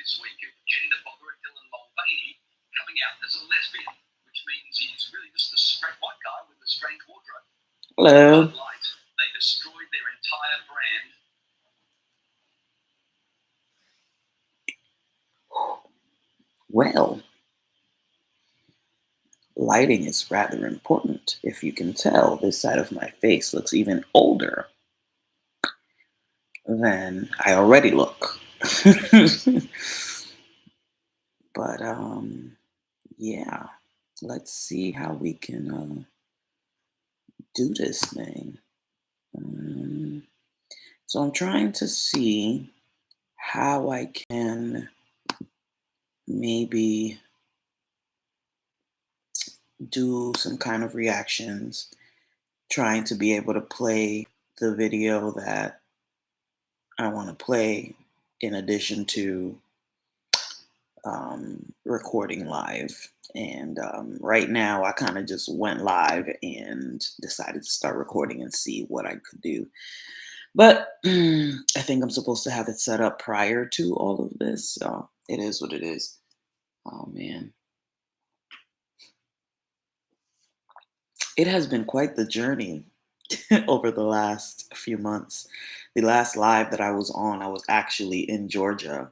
this week of gender bother Dylan Mulvaney coming out as a lesbian, which means he's really just a straight white guy with a strange wardrobe. Hello. Bud Light, they destroyed their entire brand. Well, lighting is rather important. If you can tell, this side of my face looks even older than I already look. But yeah, let's see how we can do this thing. Um, so I'm trying to see how I can maybe do some kind of reactions, trying to be able to play the video that I want to play in addition to recording live. And right now, I kind of just went live and decided to start recording and see what I could do. But I think I'm supposed to have it set up prior to all of this. So it is what it is. Oh, man. It has been quite the journey over the last few months. The last live that I was on, I was actually in Georgia,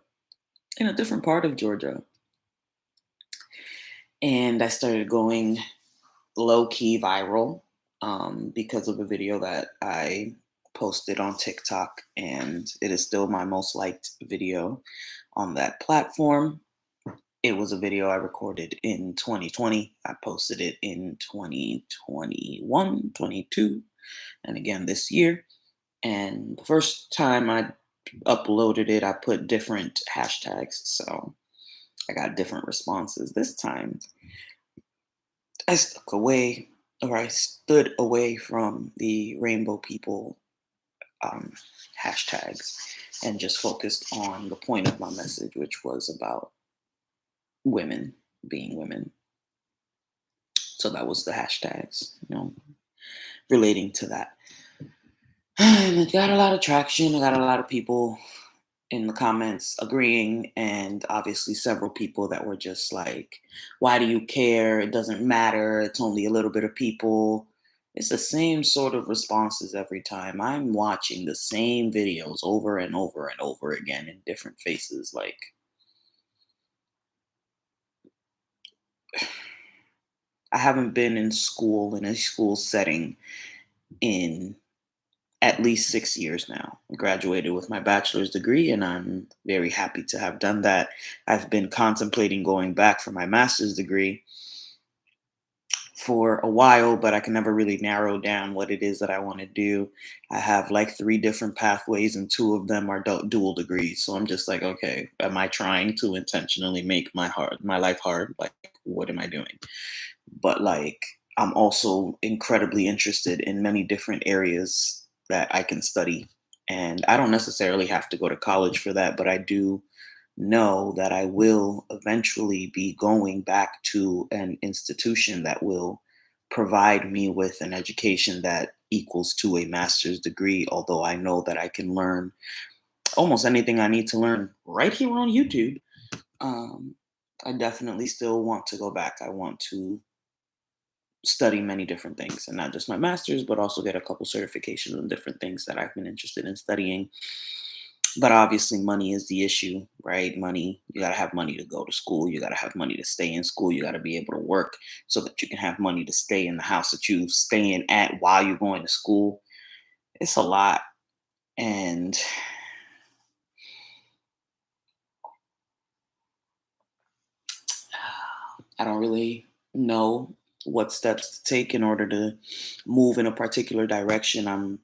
in a different part of Georgia. And I started going low key viral because of a video that I posted on TikTok, and it is still my most liked video on that platform. It was a video I recorded in 2020. I posted it in 2021, 22, and again this year. And the first time I uploaded it, I put different hashtags. So I got different responses. This time I stuck away, or I stood away from the rainbow people um, hashtags and just focused on the point of my message, which was about women being women. So that was the hashtags, relating to that. And it got a lot of traction. I got a lot of people in the comments agreeing, and obviously several people that were just like, why do you care? It doesn't matter. It's only a little bit of people. It's the same sort of responses every time. I'm watching the same videos over and over and over again in different faces. Like, I haven't been in school, in a school setting, in at least 6 years now. I graduated with my bachelor's degree, and I'm very happy to have done that. I've been contemplating going back for my master's degree for a while, but I can never really narrow down what it is that I want to do. I have like three different pathways, and two of them are dual degrees. So I'm just like, okay, am I trying to intentionally make my life hard? Like, what am I doing? But like, I'm also incredibly interested in many different areas that I can study. And I don't necessarily have to go to college for that, but I do know that I will eventually be going back to an institution that will provide me with an education that equals to a master's degree, although I know that I can learn almost anything I need to learn right here on YouTube. Um, I definitely still want to go back. I want to study many different things, and not just my master's, but also get a couple certifications on different things that I've been interested in studying. But obviously, money is the issue, right? Money, you got to have money to go to school. You got to have money to stay in school. You got to be able to work so that you can have money to stay in the house that you staying at while you're going to school. It's a lot. And I don't really know what steps to take in order to move in a particular direction. I'm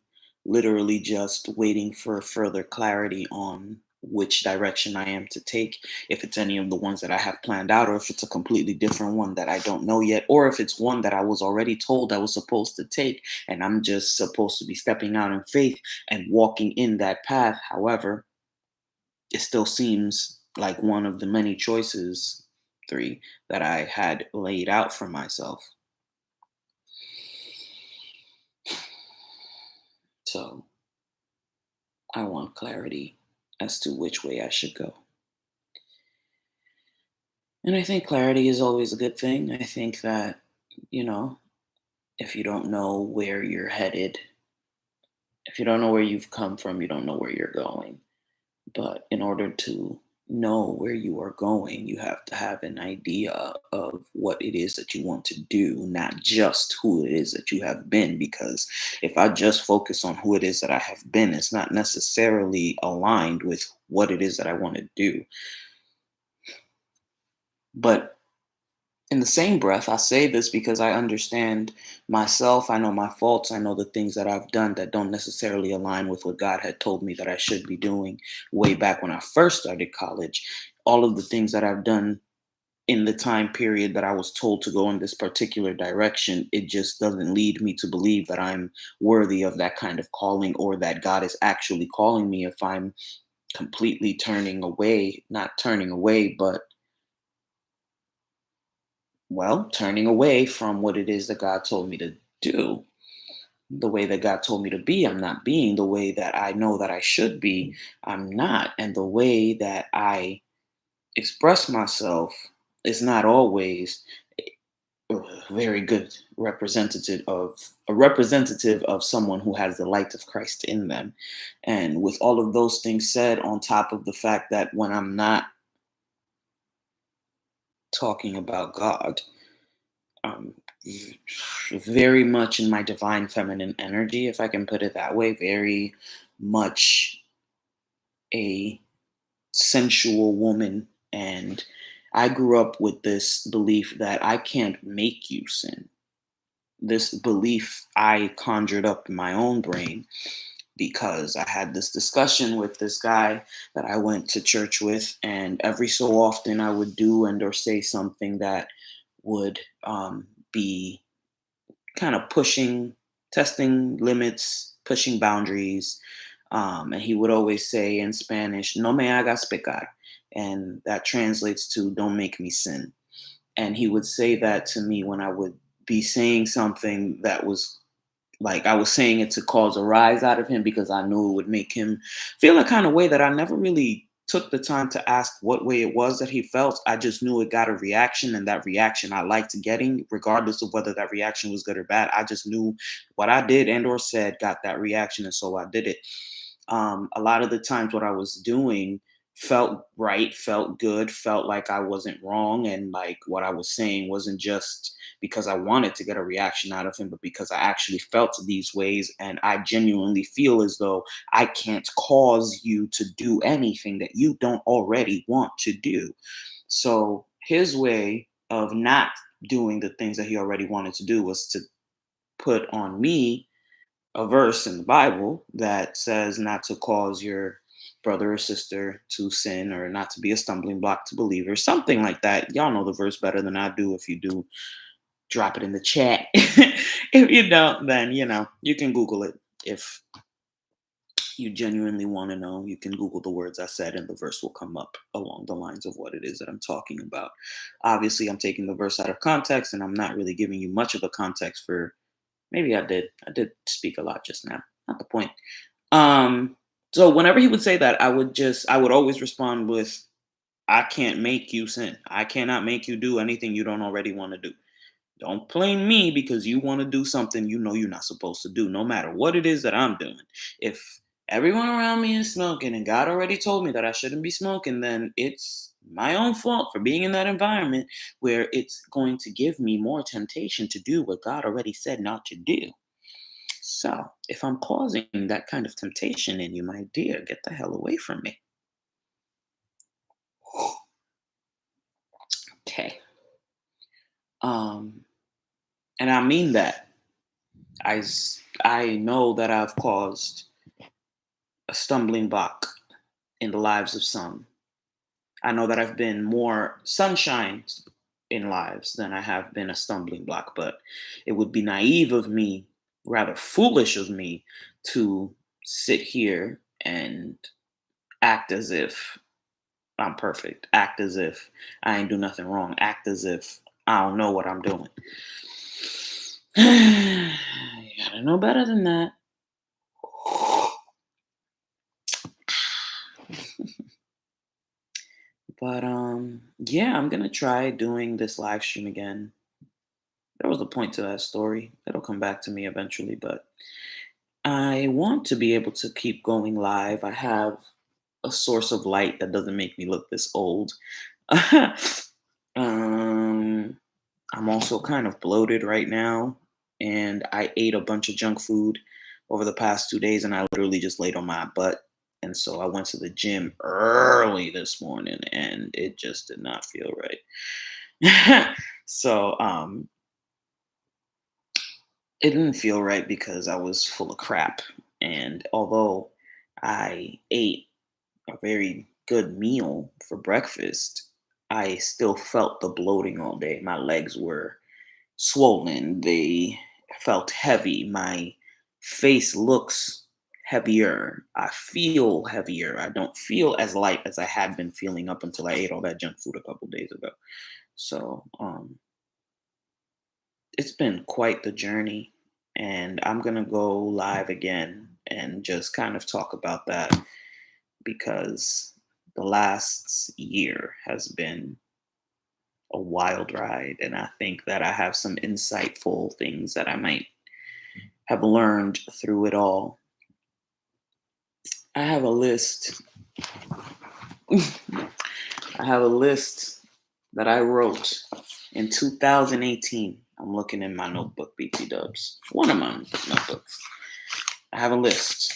literally just waiting for further clarity on which direction I am to take, if it's any of the ones that I have planned out, or if it's a completely different one that I don't know yet, or if it's one that I was already told I was supposed to take, and I'm just supposed to be stepping out in faith and walking in that path. However, it still seems like one of the many choices, three, that I had laid out for myself. So I want clarity as to which way I should go. And I think clarity is always a good thing. I think that, you know, if you don't know where you're headed, if you don't know where you've come from, you don't know where you're going. But in order to know where you are going, you have to have an idea of what it is that you want to do, not just who it is that you have been. Because if I just focus on who it is that I have been, it's not necessarily aligned with what it is that I want to do. But in the same breath, I say this because I understand myself. I know my faults. I know the things that I've done that don't necessarily align with what God had told me that I should be doing way back when I first started college. All of the things that I've done in the time period that I was told to go in this particular direction, it just doesn't lead me to believe that I'm worthy of that kind of calling or that God is actually calling me if I'm completely turning away, not turning away, but well, turning away from what it is that God told me to do. The way that God told me to be, I'm not being. The way that I know that I should be, I'm not. And the way that I express myself is not always a very good representative of someone who has the light of Christ in them. And with all of those things said, on top of the fact that when I'm not talking about God, um, very much in my divine feminine energy, if I can put it that way, very much a sensual woman. And I grew up with this belief that I can't make you sin. This belief I conjured up in my own brain because I had this discussion with this guy that I went to church with, and every so often I would do and or say something that would be kind of pushing, testing limits, pushing boundaries. And he would always say in Spanish, "No me hagas pecar." And that translates to "don't make me sin." And he would say that to me when I would be saying something that was like I was saying it to cause a rise out of him because I knew it would make him feel a kind of way that I never really took the time to ask what way it was that he felt. I just knew it got a reaction, and that reaction I liked getting, regardless of whether that reaction was good or bad. I just knew what I did and or said got that reaction, and so I did it. A lot of the times, what I was doing felt right, felt good, felt like I wasn't wrong, and like what I was saying wasn't just because I wanted to get a reaction out of him, but because I actually felt these ways. And I genuinely feel as though I can't cause you to do anything that you don't already want to do. So his way of not doing the things that he already wanted to do was to put on me a verse in the Bible that says not to cause your brother or sister to sin or not to be a stumbling block to believers, something like that. Y'all know the verse better than I do. If you do, drop it in the chat. If you don't, then you can Google it. If you genuinely want to know, you can Google the words I said, and the verse will come up along the lines of what it is that I'm talking about. Obviously, I'm taking the verse out of context, and I'm not really giving you much of a context for. Maybe I did. I did speak a lot just now. Not the point. Um, so whenever he would say that, I would always respond with, "I can't make you sin. I cannot make you do anything you don't already want to do. Don't blame me because you want to do something you know you're not supposed to do, no matter what it is that I'm doing. If everyone around me is smoking and God already told me that I shouldn't be smoking, then it's my own fault for being in that environment where it's going to give me more temptation to do what God already said not to do. So, if I'm causing that kind of temptation in you, my dear, get the hell away from me." Okay. Um, and I mean that. I know that I've caused a stumbling block in the lives of some. I know that I've been more sunshine in lives than I have been a stumbling block, but it would be naive of me, rather foolish of me, to sit here and act as if I'm perfect, act as if I ain't do nothing wrong, act as if I don't know what I'm doing. You gotta know better than that. But yeah, I'm gonna try doing this live stream again. There was a point to that story. It'll come back to me eventually, but I want to be able to keep going live. I have a source of light that doesn't make me look this old. um, I'm also kind of bloated right now, and I ate a bunch of junk food over the past 2 days, and I literally just laid on my butt. And so I went to the gym early this morning, and it just did not feel right. So it didn't feel right because I was full of crap. And although I ate a very good meal for breakfast, I still felt the bloating all day. My legs were swollen, they felt heavy. My face looks heavier. I feel heavier. I don't feel as light as I had been feeling up until I ate all that junk food a couple days ago. So, it's been quite the journey, and I'm gonna go live again and just kind of talk about that because the last year has been a wild ride, and I think that I have some insightful things that I might have learned through it all. I have a list. I have a list that I wrote in 2018. I'm looking in my notebook, BT Dubs. One of my notebooks. I have a list.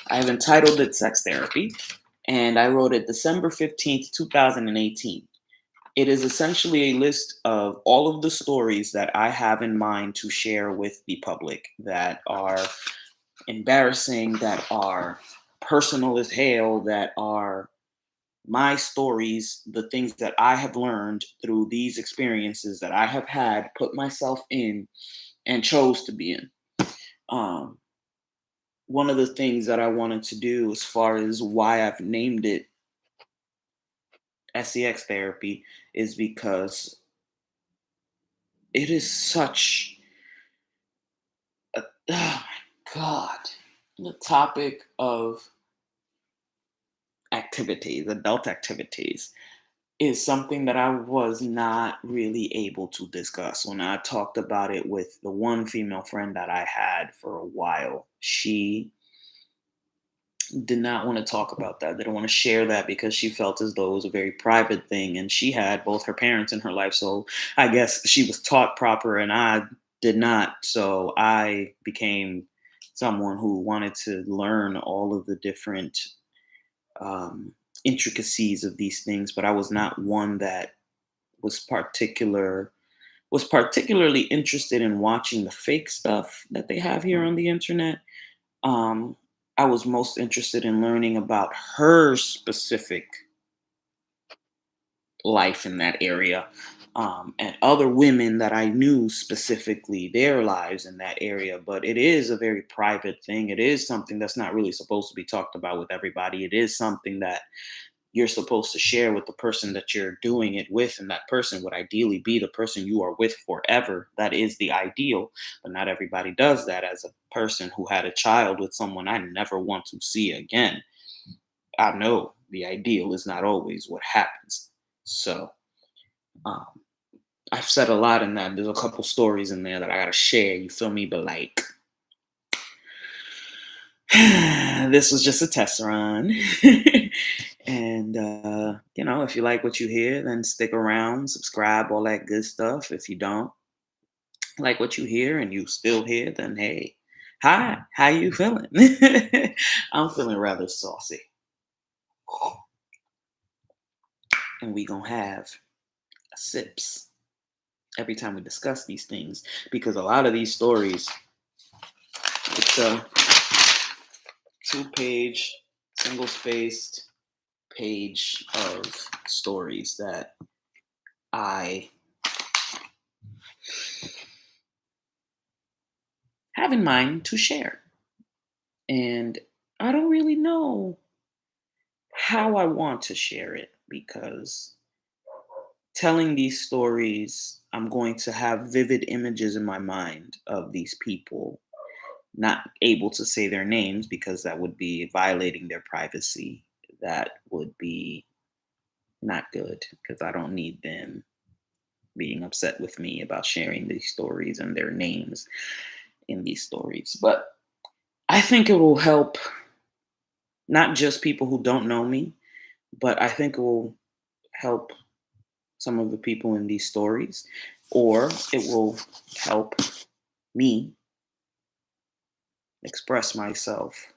I have entitled it Sex Therapy, and I wrote it December 15th, 2018. It is essentially a list of all of the stories that I have in mind to share with the public that are embarrassing, that are personal as hell, that are my stories, the things that I have learned through these experiences that I have had, put myself in, and chose to be in. Um, One of the things that I wanted to do, as far as why I've named it SEX therapy, is because it is such a, oh my God, the topic of activities, adult activities, is something that I was not really able to discuss. When I talked about it with the one female friend that I had for a while, she did not want to talk about that. They didn't want to share that because she felt as though it was a very private thing. And she had both her parents in her life. So I guess she was taught proper and I did not. So I became someone who wanted to learn all of the different um, intricacies of these things, but I was not one that was particularly interested in watching the fake stuff that they have here on the internet. um, I was most interested in learning about her specific life in that area, and other women that I knew specifically their lives in that area. But it is a very private thing. It is something that's not really supposed to be talked about with everybody. It is something that you're supposed to share with the person that you're doing it with, and that person would ideally be the person you are with forever. That is the ideal, but not everybody does that. As a person who had a child with someone I never want to see again, I know the ideal is not always what happens. So um, I've said a lot in that. There's a couple stories in there that I gotta share, you feel me? But like, this was just a test run. And, if you like what you hear, then stick around, subscribe, all that good stuff. If you don't like what you hear and you still here, then hey, hi, how you feeling? I'm feeling rather saucy. And we gonna have sips every time we discuss these things because a lot of these stories, it's a two-page, single-spaced page of stories that I have in mind to share. And I don't really know how I want to share it because telling these stories, I'm going to have vivid images in my mind of these people, not able to say their names because that would be violating their privacy. that would be not good because I don't need them being upset with me about sharing these stories and their names in these stories. But I think it will help not just people who don't know me, but I think it will help some of the people in these stories, or it will help me express myself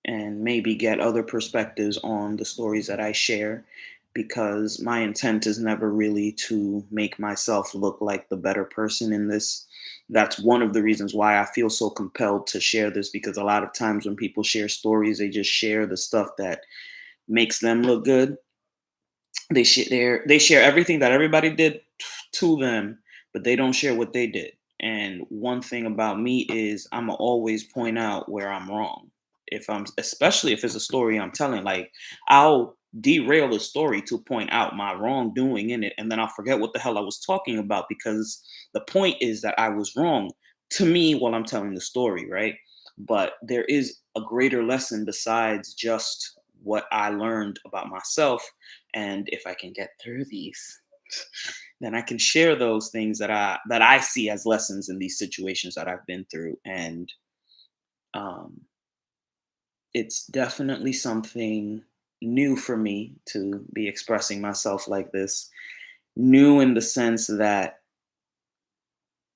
and maybe get other perspectives on the stories that I share because my intent is never really to make myself look like the better person in this. That's one of the reasons why I feel so compelled to share this because a lot of times when people share stories, they just share the stuff that makes them look good. They share everything that everybody did to them, but they don't share what they did. And one thing about me is I'ma always point out where I'm wrong. If I'm especially if it's a story I'm telling, like I'll derail the story to point out my wrongdoing in it, and then I'll forget what the hell I was talking about because the point is that I was wrong to me while I'm telling the story, right? But there is a greater lesson besides just what I learned about myself, and if I can get through these, then I can share those things that I see as lessons in these situations that I've been through. And um, it's definitely something new for me to be expressing myself like this. New in the sense that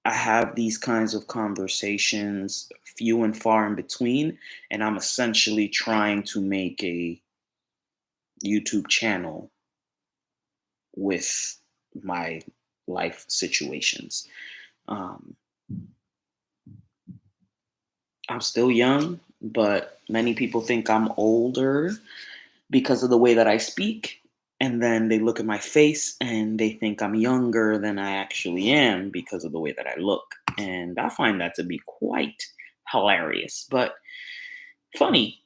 I have these kinds of conversations few and far in between, and I'm essentially trying to make a YouTube channel with my life situations. Um, I'm still young, but many people think I'm older because of the way that I speak. And then they look at my face and they think I'm younger than I actually am because of the way that I look. And I find that to be quite hilarious, but funny.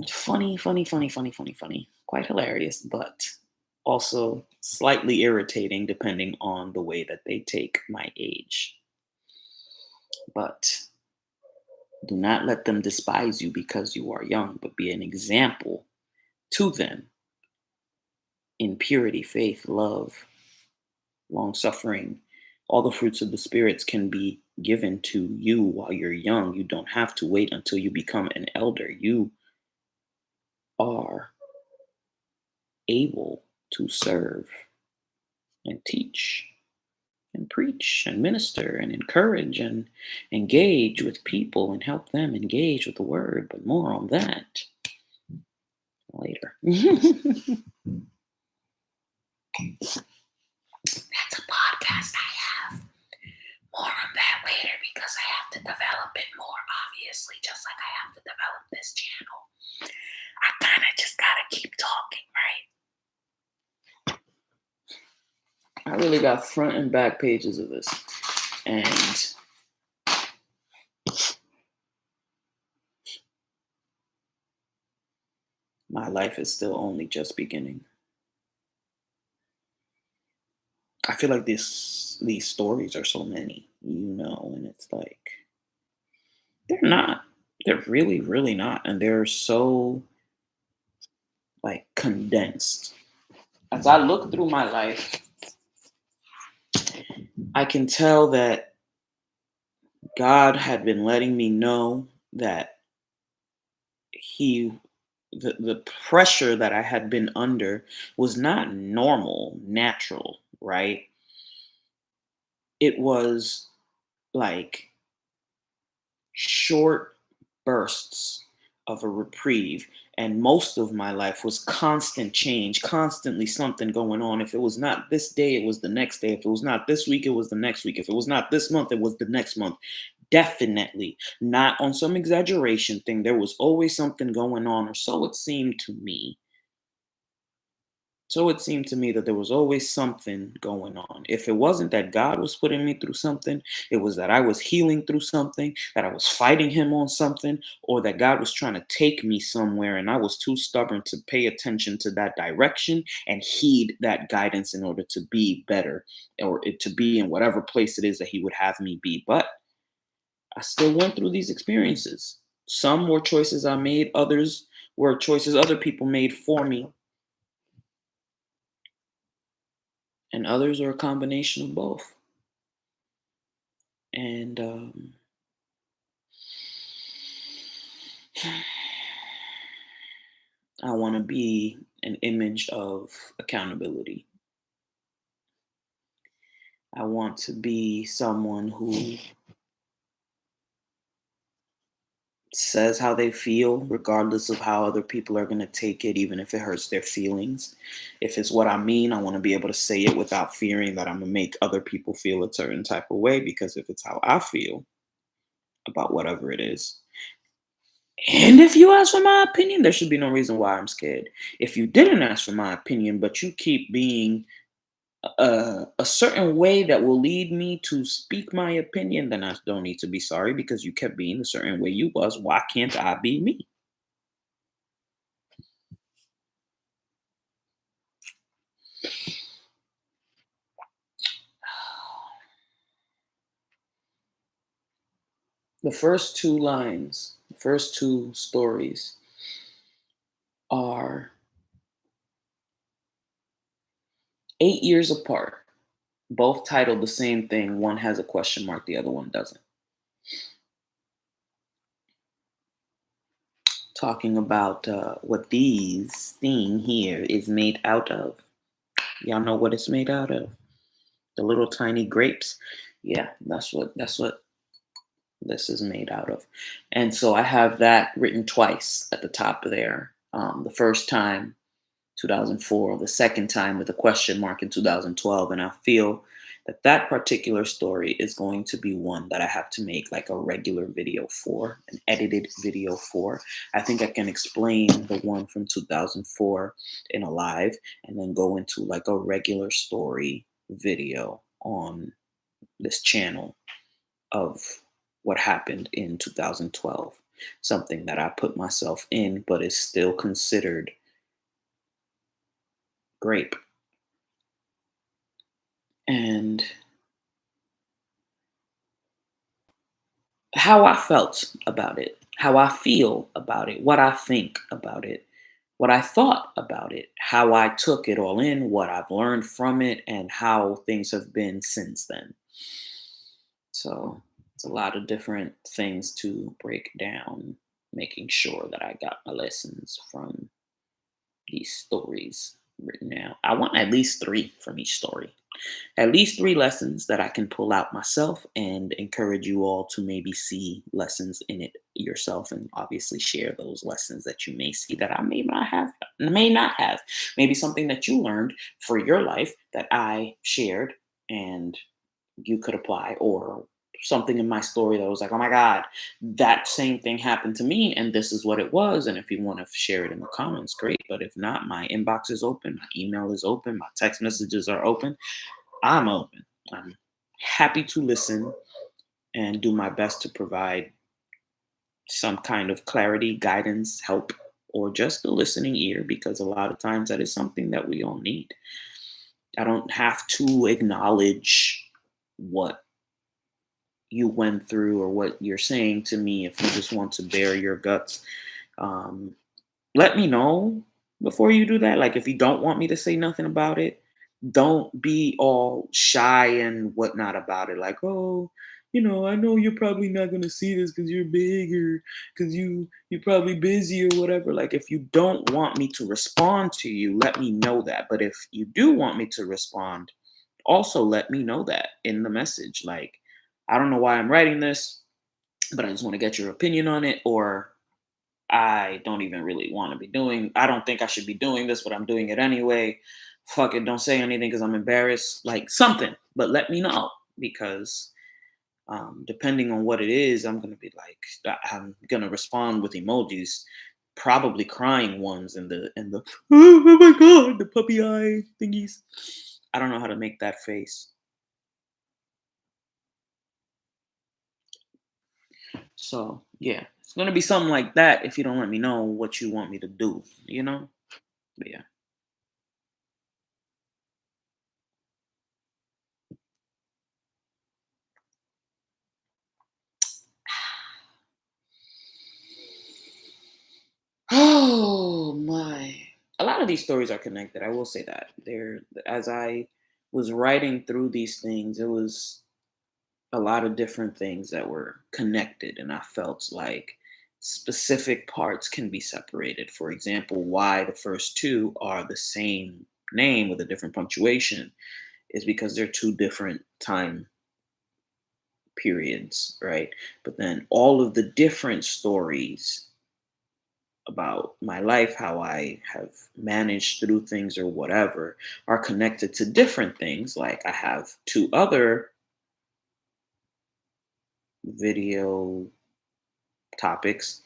Funny, funny, funny, funny, funny, funny. Quite hilarious, but also slightly irritating depending on the way that they take my age. But do not let them despise you because you are young, but be an example to them in purity, faith, love, long suffering. All the fruits of the spirits can be given to you while you're young. You don't have to wait until you become an elder. You are able to serve and teach and preach and minister and encourage and engage with people and help them engage with the word. But more on that later. That's a podcast I have. More on that later because I have to develop it more, obviously, just like I have to develop this channel. I kind of just got to keep talking, right? I really got front and back pages of this. And my life is still only just beginning. I feel like these stories are so many, and it's like they're not. They're really, really not. And they're so like condensed. As I look through my life, I can tell that God had been letting me know that he the pressure that I had been under was not normal, natural, right? It was like short bursts of a reprieve. And most of my life was constant change, constantly something going on. If it was not this day, it was the next day. If it was not this week, it was the next week. If it was not this month, it was the next month. Definitely not on some exaggeration thing. There was always something going on, or so it seemed to me. So it seemed to me that there was always something going on. If it wasn't that God was putting me through something, it was that I was healing through something, that I was fighting Him on something, or that God was trying to take me somewhere and I was too stubborn to pay attention to that direction and heed that guidance in order to be better to be in whatever place it is that He would have me be. But I still went through these experiences. Some were choices I made, others were choices other people made for me, and others are a combination of both. And I want to be an image of accountability. I want to be someone who says how they feel, regardless of how other people are going to take it, even if it hurts their feelings. If it's what I mean, I want to be able to say it without fearing that I'm going to make other people feel a certain type of way, because if it's how I feel about whatever it is, and if you ask for my opinion, there should be no reason why I'm scared. If you didn't ask for my opinion, but you keep being a certain way that will lead me to speak my opinion, then I don't need to be sorry because you kept being a certain way you was. Why can't I be me? The first two lines, the first two stories are 8 years apart, both titled the same thing. One has a question mark, the other one doesn't. Talking about what these thing here is made out of. Y'all know what it's made out of? The little tiny grapes. Yeah, that's what this is made out of. And so I have that written twice at the top of there. The first time, 2004, the second time with a question mark in 2012. And I feel that that particular story is going to be one that I have to make like a regular video for, an edited video for. I think I can explain the one from 2004 in a live and then go into like a regular story video on this channel of what happened in 2012. Something that I put myself in, but is still considered grape. And how I felt about it, how I feel about it, what I think about it, what I thought about it, how I took it all in, what I've learned from it, and how things have been since then. So it's a lot of different things to break down, making sure that I got my lessons from these stories written out. I want at least three from each story. At least three lessons that I can pull out myself and encourage you all to maybe see lessons in it yourself, and obviously share those lessons that you may see that I may not have. Maybe something that you learned for your life that I shared and you could apply, or something in my story that was like, oh my God, that same thing happened to me and this is what it was. And if you want to share it in the comments, great. But if not, my inbox is open, my email is open, my text messages are open. I'm open. I'm happy to listen and do my best to provide some kind of clarity, guidance, help, or just a listening ear, because a lot of times that is something that we all need. I don't have to acknowledge what you went through or what you're saying to me. If you just want to bare your guts, um, let me know before you do that. Like, if you don't want me to say nothing about it, don't be all shy and whatnot about it. Like, oh, I know you're probably not gonna see this because you're big, or because you're probably busy or whatever. Like, if you don't want me to respond to you, let me know that. But if you do want me to respond, also let me know that in the message. Like, I don't know why I'm writing this, but I just want to get your opinion on it, or I don't even really want to be doing. I don't think I should be doing this, but I'm doing it anyway. Fuck it, don't say anything because I'm embarrassed. Like, something, but let me know, because depending on what it is, I'm gonna be like, I'm gonna respond with emojis, probably crying ones, and the oh my God, the puppy eye thingies. I don't know how to make that face. So yeah, it's gonna be something like that if you don't let me know what you want me to do, you know? But yeah. of these stories are connected. I will say that. There, as I was writing through these things, it was a lot of different things that were connected, and I felt like specific parts can be separated. For example, why the first two are the same name with a different punctuation is because they're two different time periods, right? But then all of the different stories about my life, how I have managed through things or whatever, are connected to different things. Like I have two other video topics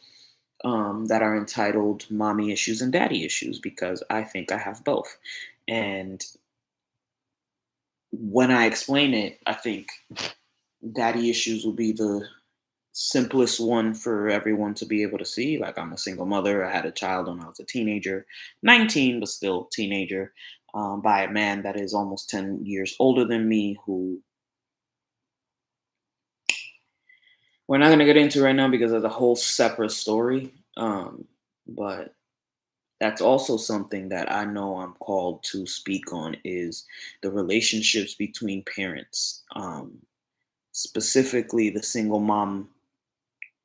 that are entitled Mommy Issues and Daddy Issues because I think I have both. And when I explain it, I think daddy issues will be the simplest one for everyone to be able to see. Like, I'm a single mother. I had a child when I was a teenager, 19, but still teenager, by a man that is almost 10 years older than me, who we're not going to get into right now because it's a whole separate story. But that's also something that I know I'm called to speak on is the relationships between parents, specifically the single mom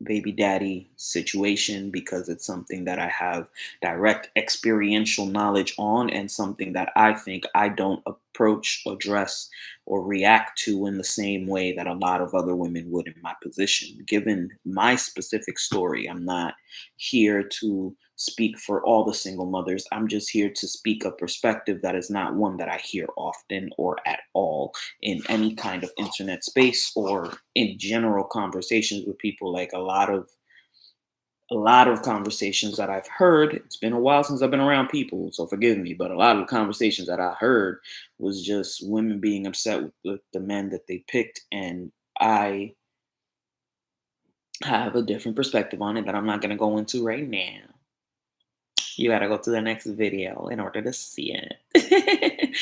baby daddy situation because it's something that I have direct experiential knowledge on and something that I think I don't approach, address, or react to in the same way that a lot of other women would in my position. Given my specific story, I'm not here to speak for all the single mothers. I'm just here to speak a perspective that is not one that I hear often or at all in any kind of internet space or in general conversations with people. Like a lot of conversations that I've heard, it's been a while since I've been around people, so forgive me, but a lot of the conversations that I heard was just women being upset with the men that they picked, and I have a different perspective on it that I'm not going to go into right now. You got to go to the next video in order to see it.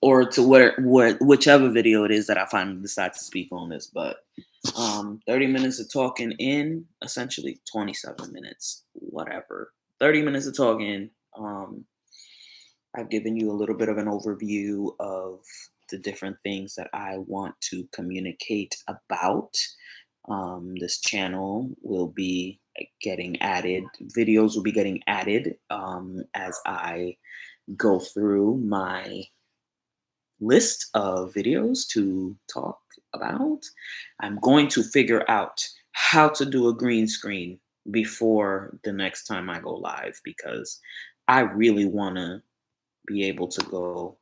Or to whichever video it is that I finally decide to speak on this. But 30 minutes of talking in, essentially 27 minutes, whatever. 30 minutes of talking. I've given you a little bit of an overview of the different things that I want to communicate about. This channel will be getting added, videos will be getting added as I go through my list of videos to talk about. I'm going to figure out how to do a green screen before the next time I go live because I really want to be able to go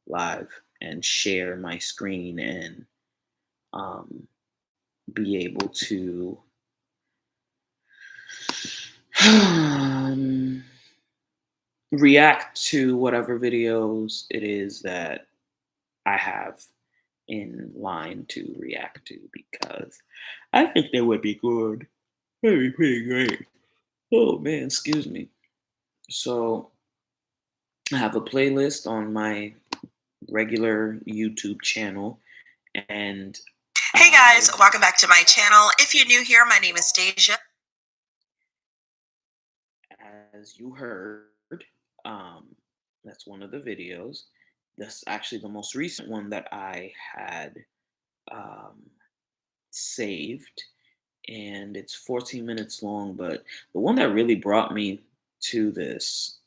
live and share my screen and um, be able to react to whatever videos it is that I have in line to react to because I think they would be good. That'd be pretty great. Oh man, excuse me. So I have a playlist on my regular YouTube channel and Hey guys, welcome back to my channel. If you're new here, my name is Deja. as you heard, um, that's one of the videos. That's actually the most recent one that I had um, saved, and it's 14 minutes long. But the one that really brought me to this,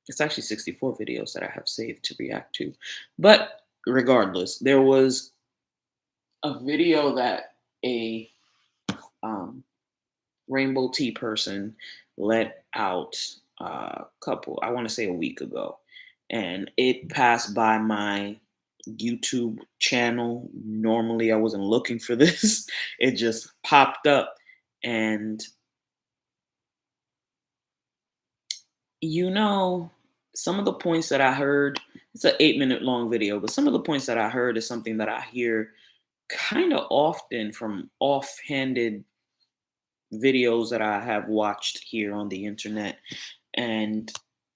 it's actually 64 videos that I have saved to react to. But regardless, there was a video that a um, rainbow tea person let out a couple, I want to say a week ago. And it passed by my YouTube channel. Normally, I wasn't looking for this, it just popped up. And, you know, some of the points that I heard, it's an 8-minute long video, but some of the points that I heard is something that I hear kind of often from offhanded videos that I have watched here on the internet. And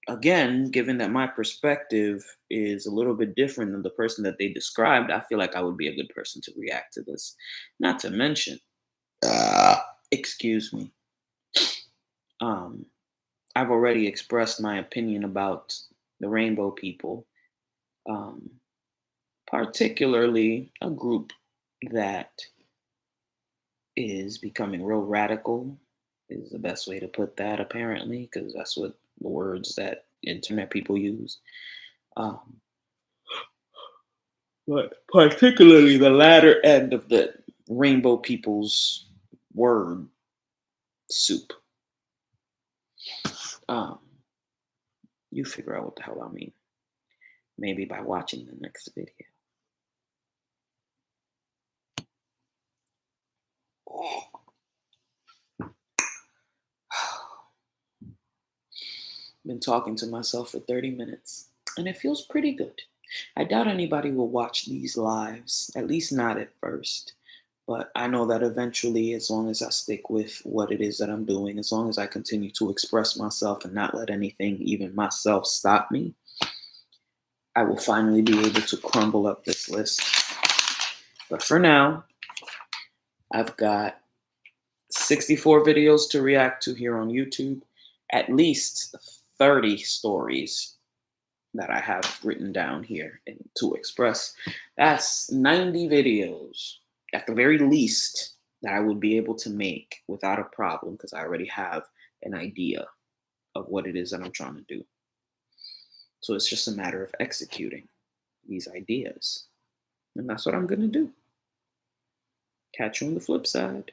again, given that my perspective is a little bit different than the person that they described, I feel like I would be a good person to react to this. Not to mention, excuse me, um, I've already expressed my opinion about the rainbow people, um, particularly a group that is becoming real radical, is the best way to put that, apparently, because that's what the words that internet people use. Um, but particularly the latter end of the rainbow people's word soup. Um, you figure out what the hell I mean. Maybe by watching the next video. Been talking to myself for 30 minutes, and it feels pretty good. I doubt anybody will watch these lives, at least not at first. But I know that eventually, as long as I stick with what it is that I'm doing, as long as I continue to express myself and not let anything, even myself, stop me, I will finally be able to crumble up this list. But for now, I've got 64 videos to react to here on YouTube, at least 30 stories that I have written down here and to express. That's 90 videos at the very least that I would be able to make without a problem, because I already have an idea of what it is that I'm trying to do. So it's just a matter of executing these ideas. And that's what I'm going to do. Catch you on the flip side.